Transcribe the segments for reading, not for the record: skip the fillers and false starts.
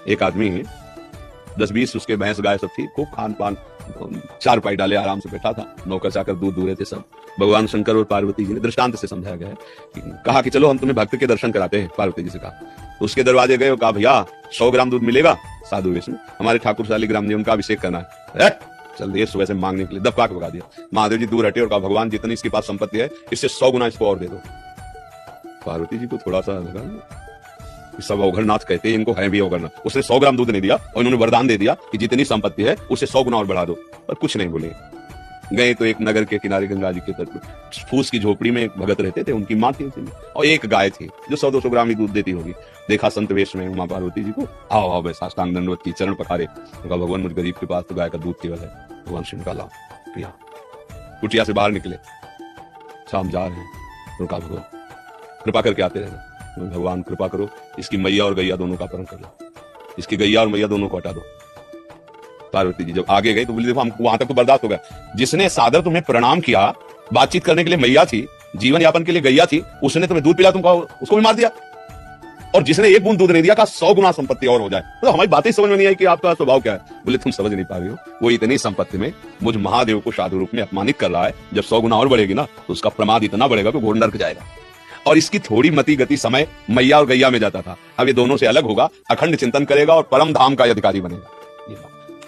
एक आदमी 10-20 उसके भैंस गाय सब थी, खूब खान पान, 4 पाई डाले आराम से बैठा था, नौकर चाकर दूध दूह रहे थे सब। भगवान शंकर और पार्वती जी ने दृष्टांत से समझाया गया है, कहा कि चलो हम तुम्हें भक्त के दर्शन कराते हैं। पार्वती जी से कहा, तो उसके दरवाजे गए और कहा भैया 100 ग्राम दूध मिलेगा? साधु वेश में, हमारे ठाकुर शालिग्राम जी, उनका अभिषेक करना है। चल दिए सुबह से मांगने के लिए, दबका के भगा दिया। महादेव जी दूर हटे और कहा भगवान जितनी इसके पास संपत्ति है इससे 100 गुना इसको और दे दो। पार्वती जी को थोड़ा सा लगा, सब औघरनाथ कहते हैं, इनको है भी औघरनाथ। उसने 100 ग्राम दूध नहीं दिया और इन्होंने वरदान दे दिया कि जितनी संपत्ति है उसे 100 गुना और बढ़ा दो, और कुछ नहीं बोले। गए तो एक नगर के किनारे गंगा जी के तट पर फूस की झोपड़ी में एक भगत रहते थे, उनकी माँ थी और एक गाय थी जो 100-200 ग्राम ही दूध देती होगी। देखा संत वेश में उमा पार्वती जी को, आओ आओ बस साष्टांग दंडवत की, चरण पखारे। कहा भगवान मुझ गरीब के पास तो गाय का दूध केवल है। भगवान से निकाला पिया, कुटिया से बाहर निकले, शाम जा रहे हैं, रुका भगवान कृपा करके आते रहना। भगवान कृपा करो, इसकी मैया और गैया दोनों का अपहरण कर लो, इसकी गैया और मैया दोनों को हटा दो। पार्वती जी जब आगे गई तो बोली देखो हमको वहां तक तो बर्दाश्त हो गया, जिसने सादर तुम्हें प्रणाम किया, बातचीत करने के लिए मैया थी, जीवन यापन के लिए गैया थी, उसने तुम्हें दूध पिला, तुम उसको भी मार दिया। और जिसने एक बूंद दूध नहीं दिया कहा 100 गुना संपत्ति और हो जाए। तो हमारी बातें समझ में नहीं आई कि आपका स्वभाव क्या है। बोले तुम समझ नहीं पा रही हो, वो इतनी संपत्ति में मुझ महादेव को साधु रूप में अपमानित कर रहा है। जब 100 गुना और बढ़ेगी ना तो उसका प्रमाद इतना बढ़ेगा कि घोर नरक जाएगा। और इसकी थोड़ी मति गति समय मैया और गैया में जाता था, अब ये दोनों से अलग होगा, अखंड चिंतन करेगा और परम धाम का अधिकारी बनेगा।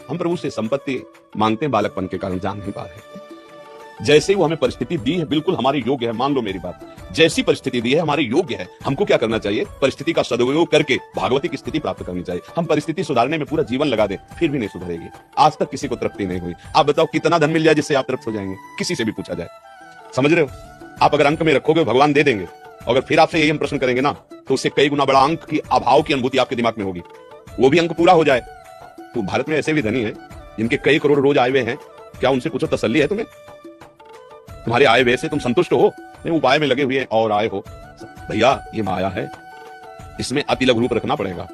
हम प्रभु से संपत्ति मांगते हैं, बालकपन के कारण जान नहीं पा रहे। जैसे वो हमें परिस्थिति दी है बिल्कुल हमारी योग्य है, मान लो मेरी बात, जैसी परिस्थिति दी है हमारी योग्य है। हमको क्या करना चाहिए? परिस्थिति का सदुपयोग करके भागवती की स्थिति प्राप्त करनी चाहिए। हम परिस्थिति सुधारने में पूरा जीवन लगा दें फिर भी नहीं सुधरेगी। आज तक किसी को तृप्ति नहीं हुई। आप बताओ कितना धन मिल जाए जिससे आप तृप्त हो जाएंगे? किसी से भी पूछा जाए, समझ रहे हो? आप अगर अंक में रखोगे भगवान दे देंगे, अगर फिर आपसे यही हम प्रश्न करेंगे ना तो उससे कई गुना बड़ा अंक की अभाव की अनुभूति आपके दिमाग में होगी, वो भी अंक पूरा हो जाए। तो भारत में ऐसे भी धनी है जिनके कई करोड़ रोज आए हुए हैं, क्या उनसे पूछो तसल्ली है तुम्हें? तुम्हारे आय व्यय से तुम संतुष्ट हो? नहीं, उपाय में लगे हुए और आए हो। भैया ये माया है, इसमें अति लघु रूप रखना पड़ेगा।